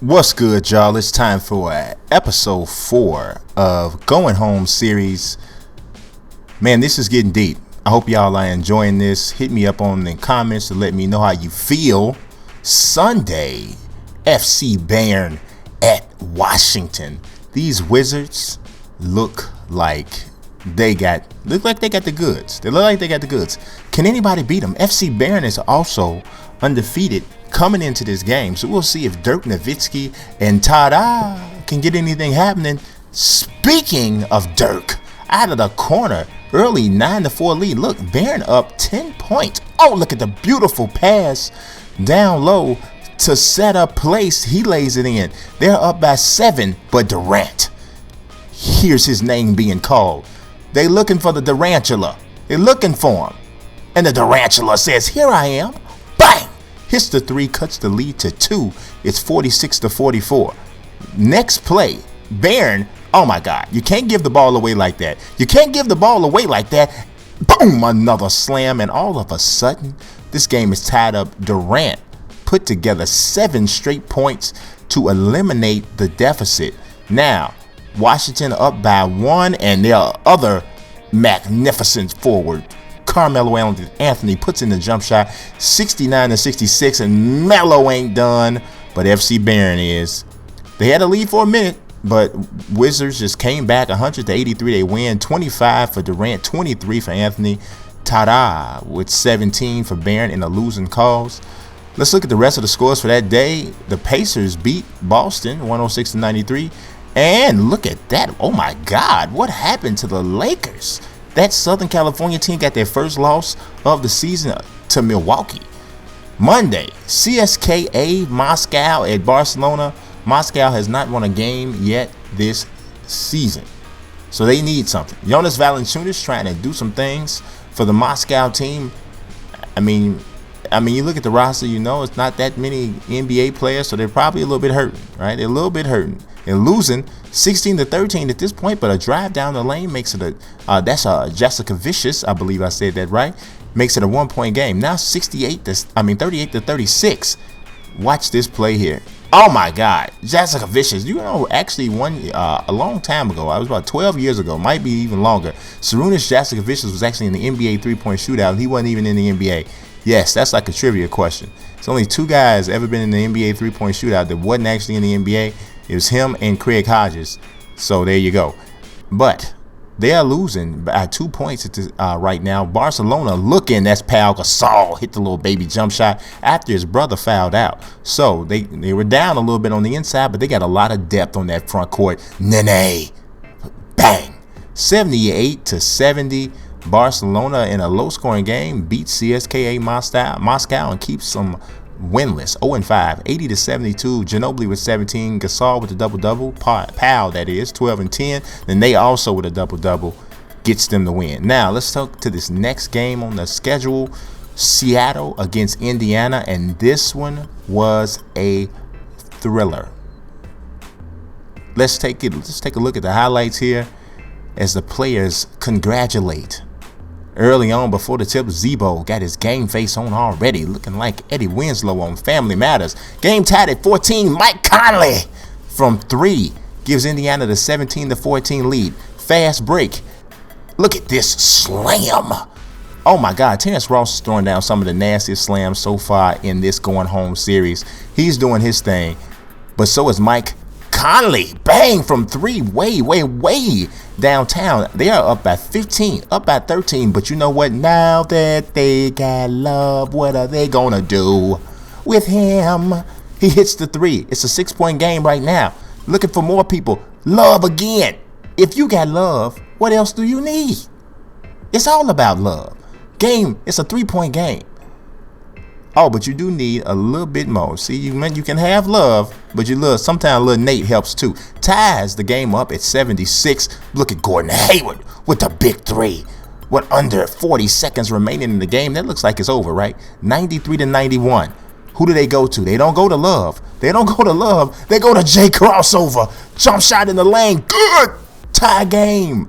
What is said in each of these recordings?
What's good, y'all? It's time for episode 4 of Going Home series. Man, this is getting deep. I hope y'all are enjoying this. Hit me up on the comments to let me know how you feel. Sunday, FC Bayern at Washington. These Wizards look like they got the goods. They look like they got the goods. Can anybody beat them? FC Bayern is also undefeated coming into this game, so we'll see if Dirk Nowitzki and Tada can get anything happening. Speaking of Dirk, out of the corner, early 9-4 lead. Look, Bayern up 10 points. Oh, look at the beautiful pass down low to set up place. He lays it in. They're up by 7, but Durant, here's his name being called. They looking for the Durantula. They're looking for him, and the Durantula says, "Here I am." Bang! Hits the 3, cuts the lead to 2. It's 46-44. Next play, Bayern. Oh my God, you can't give the ball away like that. You can't give the ball away like that. Boom, another slam, and all of a sudden, this game is tied up. Durant put together 7 straight points to eliminate the deficit. Now, Washington up by 1, and their other magnificent forward, Carmelo Anthony, puts in the jump shot, 69-66, and Melo ain't done, but FC Bayern is. They had a lead for a minute, but Wizards just came back 100-83. They win. 25 for Durant, 23 for Anthony. Tada with 17 for Bayern in a losing cause. Let's look at the rest of the scores for that day. The Pacers beat Boston 106-93. And look at that. Oh my God, what happened to the Lakers? That Southern California team got their first loss of the season to Milwaukee. Monday, CSKA Moscow at Barcelona. Moscow has not won a game yet this season, so they need something. Jonas Valanciunas trying to do some things for the Moscow team. I mean, you look at the roster, you know it's not that many NBA players, so they're probably a little bit hurting, right? They're a little bit hurting. They're losing 16-13 at this point, but a drive down the lane makes it that's Jessica Vicious, I believe I said that right, makes it a 1-point game. Now 38-36. Watch this play here. Oh my God, Jessica Vicious. You know, actually a long time ago, I was about 12 years ago, might be even longer. Sarunas Jessica Vicious was actually in the NBA 3-point shootout, and he wasn't even in the NBA. Yes, that's like a trivia question. It's only 2 guys ever been in the NBA 3-point shootout that wasn't actually in the NBA. It was him and Craig Hodges. So there you go. But they are losing by 2 points right now. Barcelona looking. That's Pau Gasol hit the little baby jump shot after his brother fouled out. So they were down a little bit on the inside, but they got a lot of depth on that front court. Nene. Bang. 78-70. Barcelona in a low-scoring game beats CSKA Moscow and keeps them winless. 0-5. 80-72. Ginobili with 17. Gasol with a double-double. Powell, that is, 12 and 10. Then they also with a double-double gets them the win. Now, let's talk to this next game on the schedule. Seattle against Indiana, and this one was a thriller. Let's take a look at the highlights here as the players congratulate. Early on, before the tip, Zebo got his game face on already, looking like Eddie Winslow on Family Matters. Game tied at 14. Mike Conley from 3 gives Indiana the 17-14 lead. Fast break. Look at this slam. Oh my God, Terrence Ross is throwing down some of the nastiest slams so far in this going home series. He's doing his thing, but so is Mike Conley. Bang from 3, way downtown. They are up by 15, up by 13. But you know what? Now that they got love, what are they gonna do with him? He hits the 3. It's a 6-point game right now. Looking for more people. Love again. If you got love, what else do you need? It's all about love. It's a 3-point game. Oh, but you do need a little bit more. See, you can have love, but sometimes little Nate helps too. Ties the game up at 76. Look at Gordon Hayward with the big 3. With under 40 seconds remaining in the game, that looks like it's over, right? 93-91. Who do they go to? They don't go to Love. They go to Jay Crossover. Jump shot in the lane. Good. Tie game.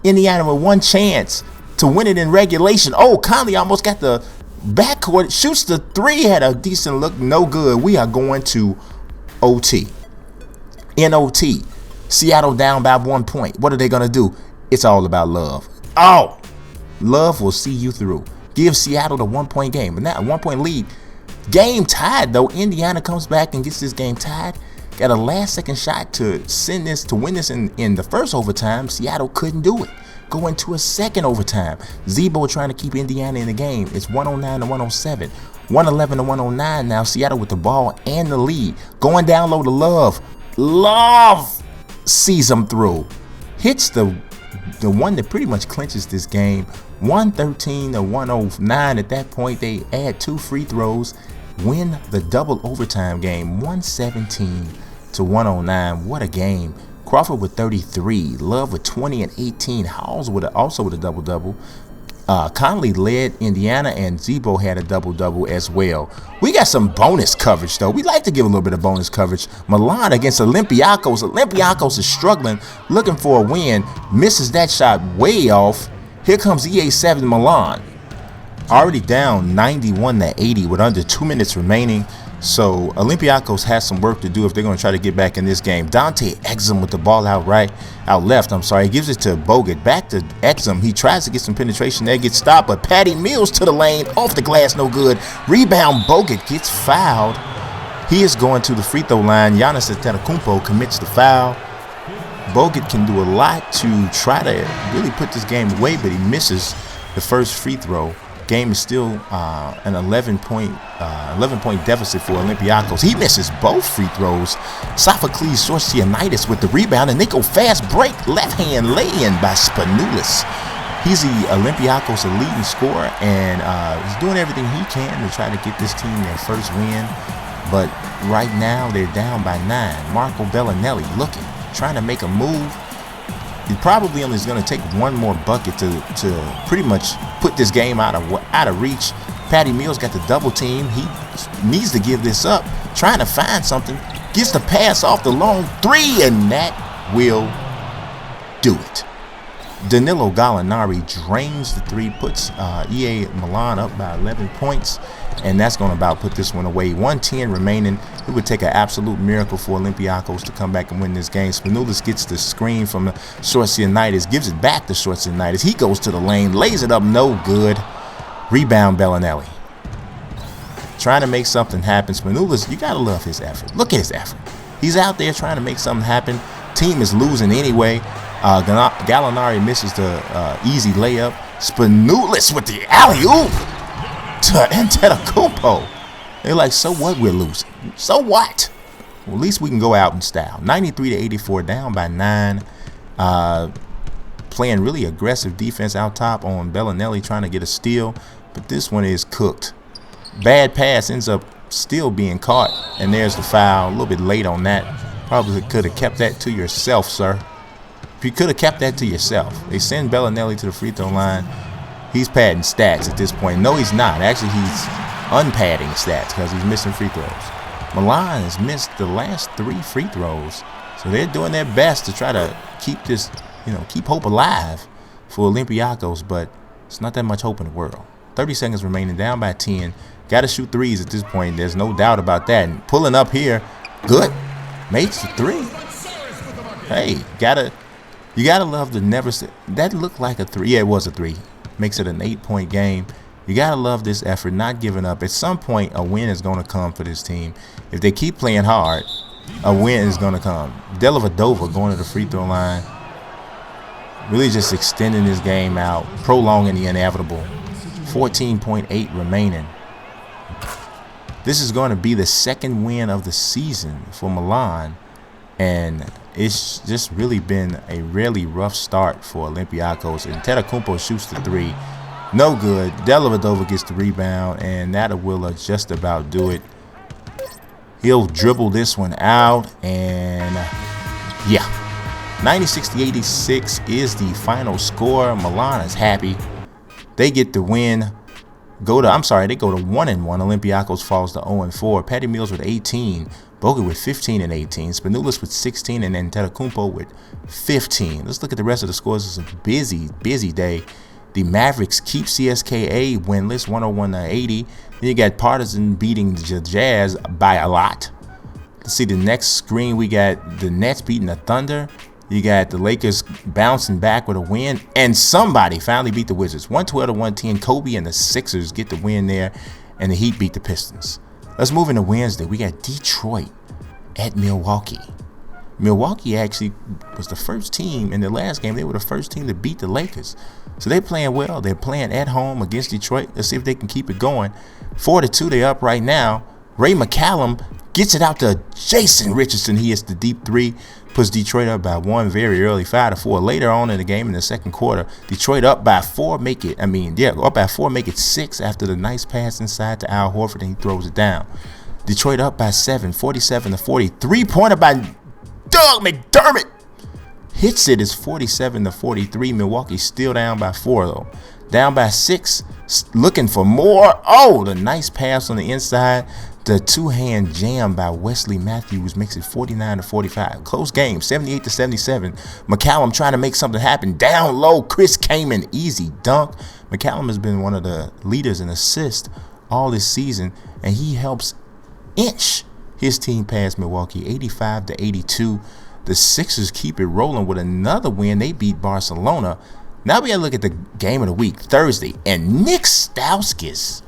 Indiana with 1 chance to win it in regulation. Oh, Conley almost got the Backcourt shoots the three, had a decent look, no good. We are going to OT. In OT, Seattle down by 1 point. What are they going to do? It's all about love. Oh, love will see you through. Give Seattle the 1 point game. But now, 1 point lead. Game tied, though. Indiana comes back and gets this game tied. Got a last-second shot to win this in the first overtime. Seattle couldn't do it. Go into a second overtime. Zebo trying to keep Indiana in the game. It's 109 to 107. 111 to 109 now. Seattle with the ball and the lead. Going down low to Love. Love sees them through. Hits the one that pretty much clinches this game. 113 to 109. At that point, they add 2 free throws. Win the double overtime game. 117 to 109. What a game. Crawford with 33. Love with 20 and 18. Howells also with a double-double. Conley led Indiana, and Zebo had a double-double as well. We got some bonus coverage, though. We like to give a little bit of bonus coverage. Milan against Olympiacos. Olympiacos is struggling, looking for a win. Misses that shot way off. Here comes EA7 Milan. Already down 91 to 80 with under 2 minutes remaining. So Olympiacos has some work to do if they're going to try to get back in this game. Dante Exum with the ball out left. He gives it to Bogut. Back to Exum. He tries to get some penetration there, gets stopped, but Patty Mills to the lane, off the glass, no good. Rebound, Bogut gets fouled. He is going to the free throw line. Giannis Antetokounmpo commits the foul. Bogut can do a lot to try to really put this game away, but he misses the first free throw. Game is still an 11-point deficit for Olympiacos. He misses both free throws. Sophocles Sorcianitis with the rebound, and they go fast break. Left hand lay-in by Spanoulis. He's the Olympiacos' leading scorer, and he's doing everything he can to try to get this team their first win. But right now, they're down by 9. Marco Bellinelli looking, trying to make a move. He probably only is going to take one more bucket to pretty much put this game out of reach. Patty Mills got the double team. He needs to give this up. Trying to find something. Gets the pass off the long three, and that will do it. Danilo Gallinari drains the three, puts EA Milan up by 11 points, and that's going to about put this one away. 110 remaining. It would take an absolute miracle for Olympiacos to come back and win this game. Spanoulis gets the screen from Sorcianitis, gives it back to Sorcianitis. He goes to the lane, lays it up, no good. Rebound, Bellinelli. Trying to make something happen. Spanoulis, you got to love his effort. Look at his effort. He's out there trying to make something happen. Team is losing anyway. Gallinari misses the easy layup. Spanoulis with the alley-oop to Antetokounmpo. They're like, so what, we're losing? So what? Well, at least we can go out in style. 93 to 84, down by 9. Playing really aggressive defense out top on Bellinelli, trying to get a steal. But this one is cooked. Bad pass ends up still being caught. And there's the foul. A little bit late on that. Probably could have kept that to yourself, sir. If you could have kept that to yourself. They send Bellinelli to the free throw line. He's padding stats at this point. No, he's not. Actually, he's unpadding stats because he's missing free throws. Milan has missed the last 3 free throws. So they're doing their best to try to keep this, keep hope alive for Olympiacos, but it's not that much hope in the world. 30 seconds remaining, down by 10. Got to shoot threes at this point. There's no doubt about that. And pulling up here, good. Makes the 3. Hey, you gotta love the never. That looked like a 3. Yeah, it was a 3. Makes it an 8-point game. You gotta love this effort, not giving up. At some point, a win is gonna come for this team. If they keep playing hard, a win is gonna come. Dellavedova going to the free throw line, really just extending this game out, prolonging the inevitable. 14.8 remaining. This is going to be the second win of the season for Milan, and it's just really been a really rough start for Olympiacos. And Antetokounmpo shoots the 3. No good. Dellavedova gets the rebound, and that will just about do it. He'll dribble this one out, and yeah. 96 to 86 is the final score. Milan is happy. They get the win. They go to 1-1. Olympiacos falls to 0-4. Patty Mills with 18. Bogut with 15 and 18. Spanoulis with 16, and then Antetokounmpo with 15. Let's look at the rest of the scores. It's a busy day. The Mavericks keep CSKA winless, 101-80. Then you got Partizan beating the Jazz by a lot. Let's see the next screen. We got the Nets beating the Thunder. You got the Lakers bouncing back with a win. And somebody finally beat the Wizards. 112-110. Kobe and the Sixers get the win there. And the Heat beat the Pistons. Let's move into Wednesday. We got Detroit at Milwaukee. Milwaukee actually was the first team in the last game. They were the first team to beat the Lakers. So they're playing well. They're playing at home against Detroit. Let's see if they can keep it going. 4-2, they're up right now. Ray McCallum gets it out to Jason Richardson. He hits the deep three, puts Detroit up by 1 very early, 5-4. Later on in the game in the second quarter, Detroit up by 4, up by 4, make it 6 after the nice pass inside to Al Horford, and he throws it down. Detroit up by 7, 47-40. 3-pointer by Doug McDermott. Hits it. It's 47-43. Milwaukee still down by 4 though. Down by 6. Looking for more. Oh, the nice pass on the inside. The two-hand jam by Wesley Matthews makes it 49-45. Close game, 78-77. McCallum trying to make something happen. Down low, Chris Kaman, easy dunk. McCallum has been one of the leaders in assists all this season, and he helps inch his team past Milwaukee, 85-82. The Sixers keep it rolling with another win. They beat Barcelona. Now we got to look at the game of the week, Thursday, and Nick Stauskas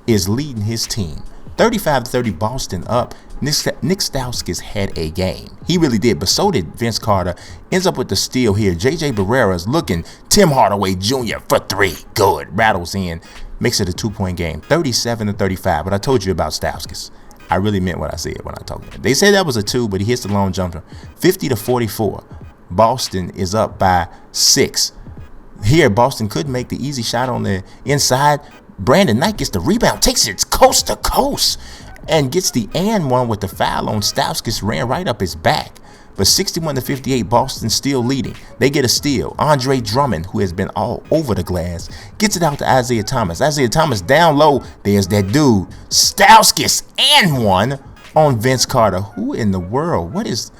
is leading his team. 35-30, Boston up. Nick Stauskas had a game. He really did, but so did Vince Carter. Ends up with the steal here. J.J. Barrera's looking. Tim Hardaway Jr. for 3. Good. Rattles in. Makes it a 2-point game. 37-35, but I told you about Stauskas. I really meant what I said when I talked about it. They said that was a 2, but he hits the long jumper. 50-44. Boston is up by 6. Here, Boston could make the easy shot on the inside. Brandon Knight gets the rebound, takes it coast to coast, and gets the and one with the foul on Stauskas. Ran right up his back. But 61-58, Boston still leading. They get a steal. Andre Drummond, who has been all over the glass, gets it out to Isaiah Thomas. Isaiah Thomas down low. There's that dude. Stauskas and one on Vince Carter. Who in the world? What is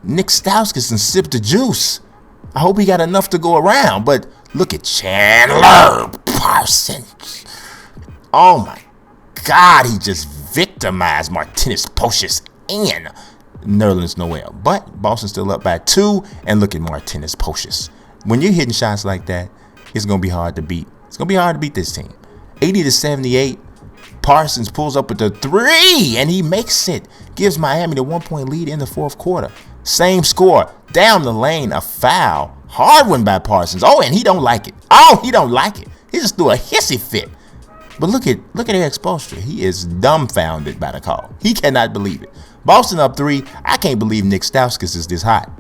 Nick Stauskas and sip the juice? I hope he got enough to go around. But look at Chandler Parsons. Oh my God, he just victimized Martinez Pocious and Nerlens Noel. But Boston still up by 2, and look at Martinez Pocious. When you're hitting shots like that, it's going to be hard to beat. It's going to be hard to beat this team. 80-78, Parsons pulls up with the 3, and he makes it. Gives Miami the 1-point lead in the fourth quarter. Same score. Down the lane, a foul. Hard one by Parsons. Oh, and he don't like it. Oh, he don't like it. He just threw a hissy fit. But look at Eric Spoelstra. He is dumbfounded by the call. He cannot believe it. Boston up 3. I can't believe Nick Stauskas is this hot.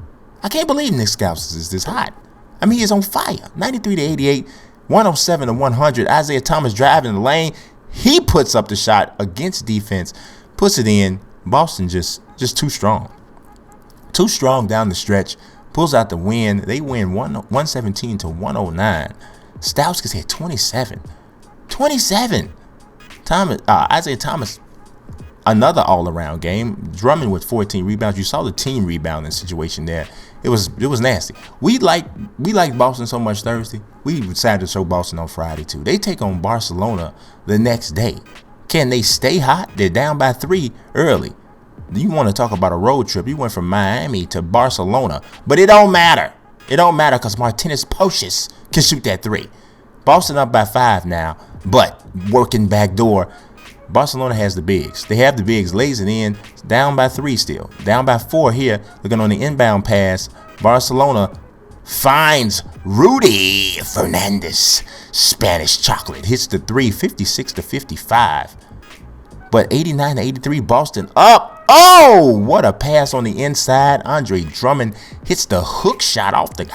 I can't believe Nick Stauskas is this hot. I mean, he is on fire. 93-88, 107-100. Isaiah Thomas driving the lane. He puts up the shot against defense, puts it in. Boston just too strong. Too strong down the stretch. Pulls out the win. They win 117-109. Stauskas had 27. 27. Isaiah Thomas, another all-around game. Drummond with 14 rebounds. You saw the team rebounding situation there. It was nasty. We liked Boston so much Thursday. We decided to show Boston on Friday too. They take on Barcelona the next day. Can they stay hot? They're down by 3 early. You want to talk about a road trip? You went from Miami to Barcelona, but it don't matter. It don't matter because Martinez Pocious can shoot that 3. Boston up by 5 now, but working back door. Barcelona has the bigs. They have the bigs. Lays it in. Down by 3 still. Down by 4 here. Looking on the inbound pass. Barcelona finds Rudy Fernandez. Spanish chocolate. Hits the 3. 56-55. But 89-83. Boston up. Oh, what a pass on the inside. Andre Drummond hits the hook shot off the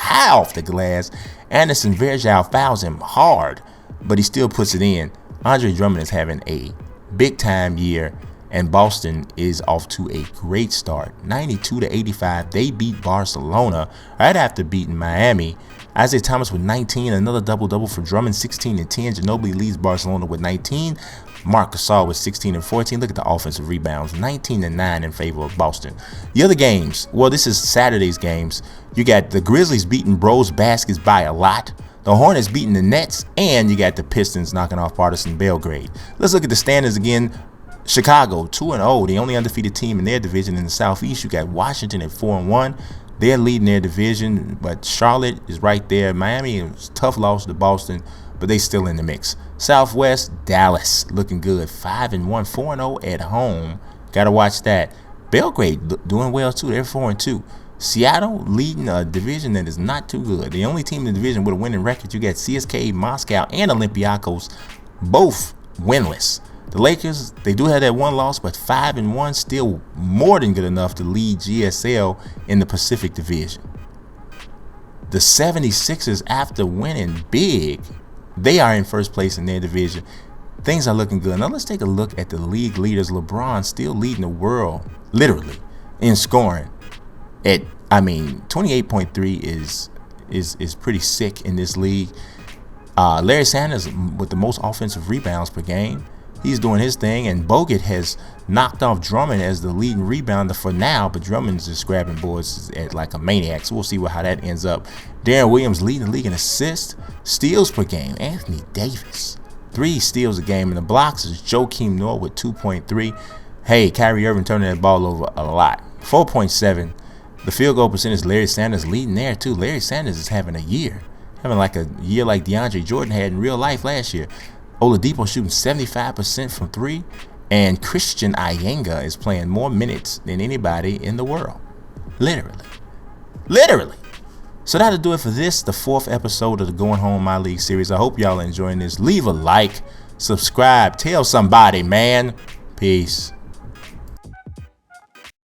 glass. Anderson Varejao fouls him hard, but he still puts it in. Andre Drummond is having a big-time year, and Boston is off to a great start. 92-85, they beat Barcelona right after beating Miami. Isaiah Thomas with 19, another double-double for Drummond, 16 and 10. Ginobili leads Barcelona with 19. Marc Gasol with 16 and 14. Look at the offensive rebounds, 19 and 9 in favor of Boston. The other games, well, this is Saturday's games. You got the Grizzlies beating Bros Baskets by a lot. The Hornets beating the Nets, and you got the Pistons knocking off Partizan Belgrade. Let's look at the standings again. Chicago 2-0, the only undefeated team in their division. In the Southeast, you got Washington at 4-1. They're leading their division, but Charlotte is right there. Miami is tough loss to Boston, but they still in the mix. Southwest, Dallas looking good, 5-1, 4-0 at home. Gotta watch that. Belgrade doing well too. They're 4-2. Seattle leading a division that is not too good. The only team in the division with a winning record, you got CSKA, Moscow, and Olympiacos, both winless. The Lakers, they do have that one loss, but 5-1, still more than good enough to lead GSL in the Pacific Division. The 76ers, after winning big, they are in first place in their division. Things are looking good. Now let's take a look at the league leaders. LeBron still leading the world, literally, in scoring. 28.3 is pretty sick in this league. Larry Sanders with the most offensive rebounds per game. He's doing his thing, and Bogut has knocked off Drummond as the leading rebounder for now, but Drummond's just grabbing boards at like a maniac, so we'll see how that ends up. Darren Williams leading the league in assists, steals per game. Anthony Davis, 3 steals a game, and the blocks is Joakim Noah with 2.3. Hey, Kyrie Irving turning that ball over a lot, 4.7. The field goal percentage, Larry Sanders leading there too. Larry Sanders is having a year like DeAndre Jordan had in real life last year. Oladipo shooting 75% from 3, and Christian Iyenga is playing more minutes than anybody in the world. Literally. So that'll do it for this, the 4th episode of the Going Home My League series. I hope y'all are enjoying this. Leave a like, subscribe, tell somebody, man. Peace.